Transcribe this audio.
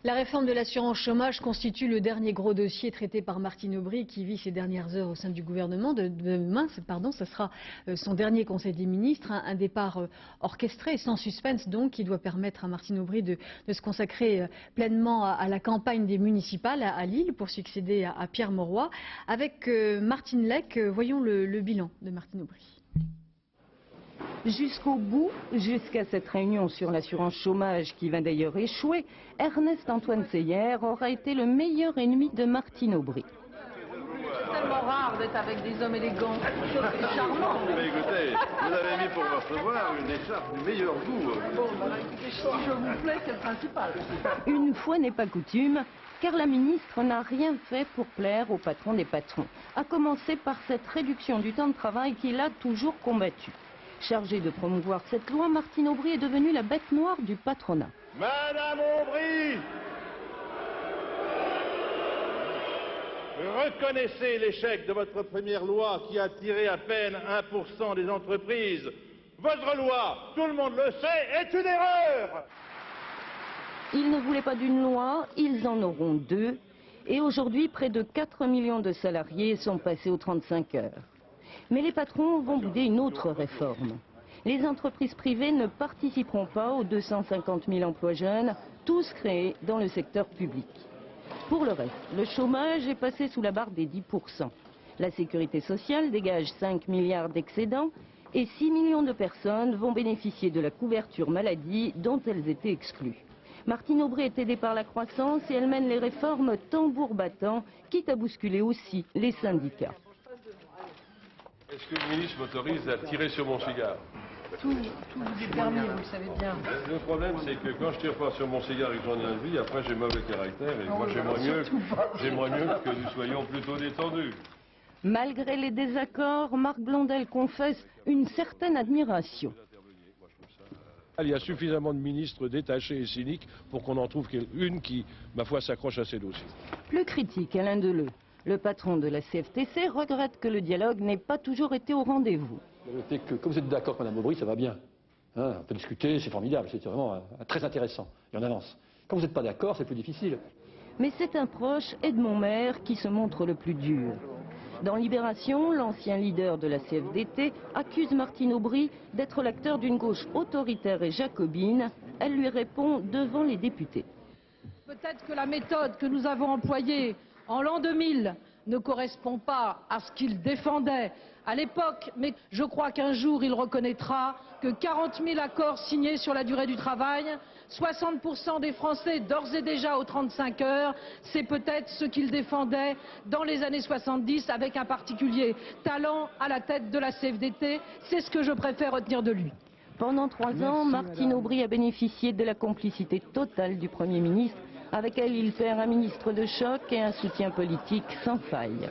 La réforme de l'assurance chômage constitue le dernier gros dossier traité par Martine Aubry qui vit ses dernières heures au sein du gouvernement. Demain, ce sera son dernier conseil des ministres, un départ orchestré, sans suspense donc, qui doit permettre à Martine Aubry de se consacrer pleinement à la campagne des municipales à Lille pour succéder à Pierre Mauroy. Avec Martine Lec, voyons le bilan de Martine Aubry. Jusqu'au bout, jusqu'à cette réunion sur l'assurance chômage qui va d'ailleurs échouer, Ernest-Antoine Seyer aura été le meilleur ennemi de Martine Aubry. C'est tellement rare d'être avec des hommes élégants. C'est charmant. Mais écoutez, vous avez mis pour me recevoir une écharpe du meilleur goût. Bon, écoutez, si je vous plais, c'est le principal. Une fois n'est pas coutume, car la ministre n'a rien fait pour plaire au patron des patrons, à commencer par cette réduction du temps de travail qu'il a toujours combattue. Chargée de promouvoir cette loi, Martine Aubry est devenue la bête noire du patronat. Madame Aubry, reconnaissez l'échec de votre première loi qui a tiré à peine 1% des entreprises. Votre loi, tout le monde le sait, est une erreur. Ils ne voulaient pas d'une loi, ils en auront deux. Et aujourd'hui, près de 4 millions de salariés sont passés aux 35 heures. Mais les patrons vont bouder une autre réforme. Les entreprises privées ne participeront pas aux 250 000 emplois jeunes, tous créés dans le secteur public. Pour le reste, le chômage est passé sous la barre des 10%. La sécurité sociale dégage 5 milliards d'excédents et 6 millions de personnes vont bénéficier de la couverture maladie dont elles étaient exclues. Martine Aubry est aidée par la croissance et elle mène les réformes tambour battant, quitte à bousculer aussi les syndicats. Est-ce que le ministre m'autorise à tirer sur mon cigare? Tout vous est permis, vous le savez bien. Le problème, c'est que quand je tire pas sur mon cigare et que j'en ai envie, après j'ai mauvais caractère et moi j'aimerais mieux que nous soyons plutôt détendus. Malgré les désaccords, Marc Blondel confesse une certaine admiration. Il y a suffisamment de ministres détachés et cyniques pour qu'on en trouve une qui, ma foi, s'accroche à ces dossiers. Plus critique, Alain Deleu. Le patron de la CFTC regrette que le dialogue n'ait pas toujours été au rendez-vous. Notez que comme vous êtes d'accord avec Mme Aubry, ça va bien. Hein, on peut discuter, c'est formidable, c'est vraiment très intéressant. Et on avance. Quand vous n'êtes pas d'accord, c'est plus difficile. Mais c'est un proche, Edmond Maire, qui se montre le plus dur. Dans Libération, l'ancien leader de la CFDT accuse Martine Aubry d'être l'acteur d'une gauche autoritaire et jacobine. Elle lui répond devant les députés. Peut-être que la méthode que nous avons employée en l'an 2000 ne correspond pas à ce qu'il défendait à l'époque, mais je crois qu'un jour il reconnaîtra que 40 000 accords signés sur la durée du travail, 60% des Français d'ores et déjà aux 35 heures, c'est peut-être ce qu'il défendait dans les années 70 avec un particulier talent à la tête de la CFDT, c'est ce que je préfère retenir de lui. Pendant 3 ans, Martine Aubry a bénéficié de la complicité totale du Premier ministre. Avec elle, il perd un ministre de choc et un soutien politique sans faille.